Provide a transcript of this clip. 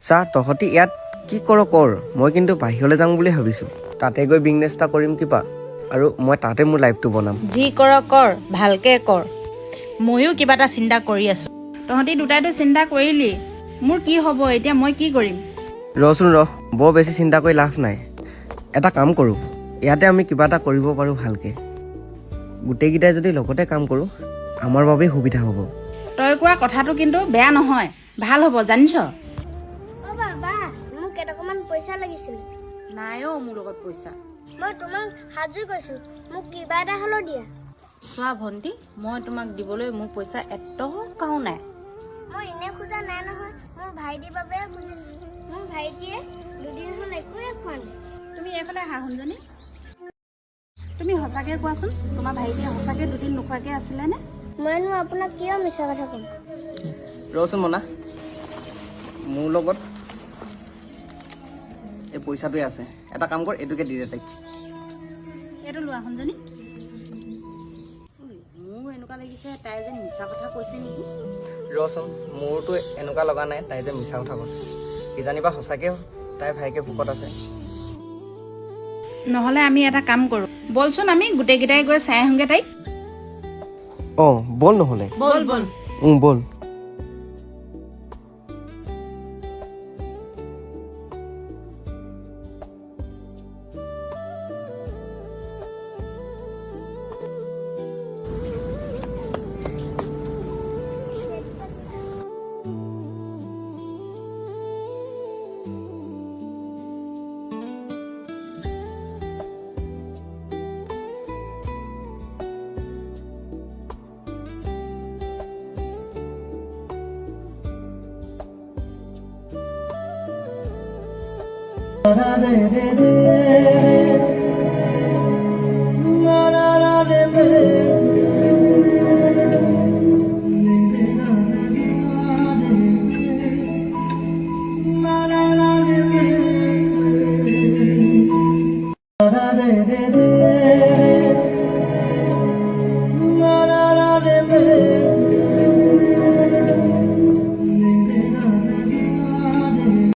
চা তহঁতি ইয়াত কি কৰ মই কিন্তু বাহিৰলৈ যাম বুলি ভাবিছোঁ তাতে গৈ বিজনেছ এটা কৰিম কিবা আৰু মই তাতে মোৰ লাইফটো বনাম যি কৰ ভালকে কৰ ময়ো কিবা এটা চিন্তা কৰি আছো তহঁতি দুটাইতো চিন্তা কৰিলি মোৰ কি হ'ব এতিয়া মই কি কৰিম ৰচোন বৰ বেছি চিন্তা কৰি লাভ নাই এটা কাম কৰোঁ ইয়াতে আমি কিবা এটা কৰিব পাৰোঁ ভালকৈ গোটেইকেইটাই যদি লগতে কাম কৰোঁ আমাৰ বাবে সুবিধা হ'ব তই কোৱা কথাটো কিন্তু বেয়া নহয় ভাল হ'ব জানিছ বাবা মোক কেইটকামান পইচা লাগিছিল নাই অ' মোৰ লগত পইচা মই তোমাক হাত জুই কৈছোঁ মোক কিবা এটা হ'লেও দিয়া চোৱা ভণ্টি মই তোমাক দিবলৈ মোৰ পইচা এটকাও নাই মই এনে খোজা নাই নহয় মোৰ ভাইটিৰ বাবে খুজিছোঁ মোৰ ভাইটিয়ে দুদিন হ'ল একোৱে খোৱা নাই তুমি এইফালে আহা শুনজনী তুমি সঁচাকৈ কোৱাচোন তোমাৰ ভাইটিয়ে সঁচাকৈ দুদিন নোখোৱাকৈ আছিলেনে মইনো আপোনাক কিয় মিছা কথা ক'ম ৰচোন মনা মোৰ লগত এই পইচাটোৱে আছে এটা কাম কৰ এইটোকে দি দে তাইক এইটো লোৱা শুনজনী মোৰ এনেকুৱা লাগিছে তাই যে মিছা কথা কৈছে নেকি ৰচোন মোৰতো এনেকুৱা লগা নাই তাই যে মিছা কথা কৈছে কিজানিবা সঁচাকৈ তাই ভাইকে ভোকত আছে নহ'লে আমি এটা কাম কৰোঁ বলচোন আমি গোটেইকেইটাই গৈ চাই আহোঁগৈ তাইক অঁ বল নহ'লে বল বল বল Hey